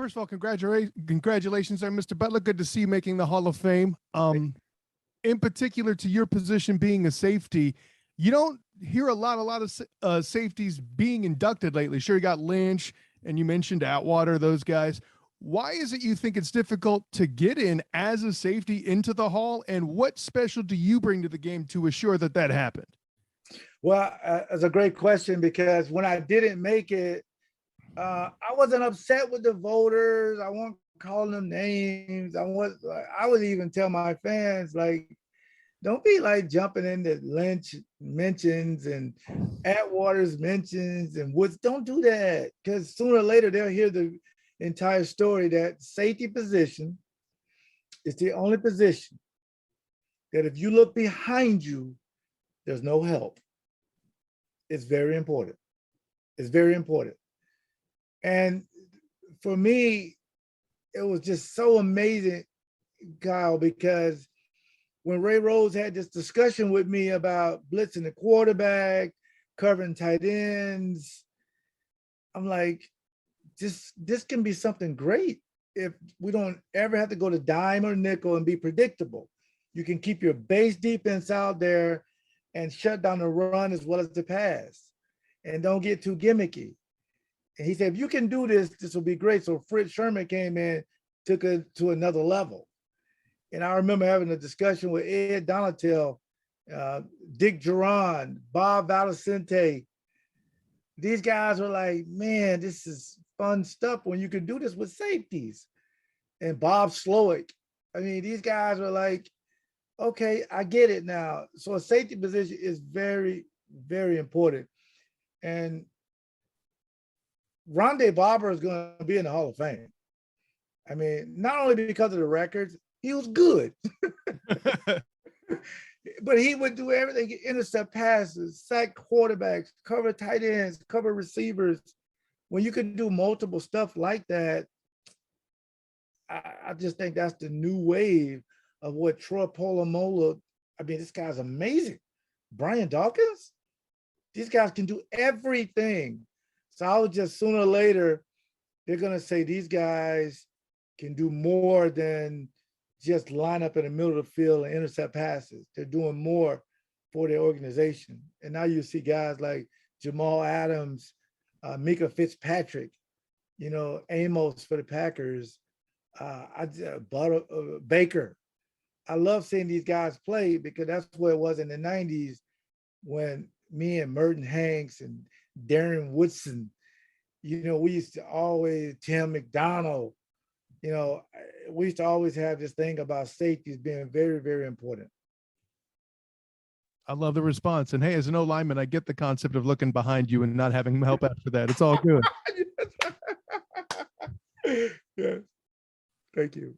first of all, congratulations there, Mr. Butler. Good to see you making the Hall of Fame. In particular to your position being a safety, you don't hear a lot of safeties being inducted lately. Sure, you got Lynch and you mentioned Atwater, those guys. Why is it you think it's difficult to get in as a safety into the Hall, and what special do you bring to the game to assure that that happened? Well, it's a great question, because when I didn't make it, I wasn't upset with the voters. I won't call them names. I would even tell my fans, like, don't be like jumping into Lynch mentions and Atwater's mentions and Woods. Don't do that, because sooner or later they'll hear the entire story. That safety position is the only position that if you look behind you, there's no help. It's very important. It's very important. And for me, it was just so amazing, Kyle, because when Ray Rose had this discussion with me about blitzing the quarterback, covering tight ends, I'm like, this can be something great if we don't ever have to go to dime or nickel and be predictable. You can keep your base defense out there and shut down the run as well as the pass, and don't get too gimmicky. And he said, if you can do this, this will be great. So Fritz Sherman came in, took it to another level. And I remember having a discussion with Ed Donatel, Dick Duran, Bob Valicente. These guys were like, man, this is fun stuff when you can do this with safeties. And Bob Slowick. I mean, these guys were like, okay, I get it now. So a safety position is very, very important. And Rondé Barber is going to be in the Hall of Fame. I mean, not only because of the records, he was good. But he would do everything: intercept passes, sack quarterbacks, cover tight ends, cover receivers. When you can do multiple stuff like that, I just think that's the new wave of what Troy Polamalu. I mean, this guy's amazing. Brian Dawkins, these guys can do everything. So I was just, sooner or later, they're going to say these guys can do more than just line up in the middle of the field and intercept passes. They're doing more for their organization. And now you see guys like Jamal Adams, Mika Fitzpatrick, Amos for the Packers, Baker. I love seeing these guys play, because that's where it was in the 90s when me and Merton Hanks and Darren Woodson, we used to always, Tim McDonald, we used to always have this thing about safeties being very, very important. I love the response. And hey, as an O-lineman, I get the concept of looking behind you and not having help after that. It's all good. Yes. Thank you.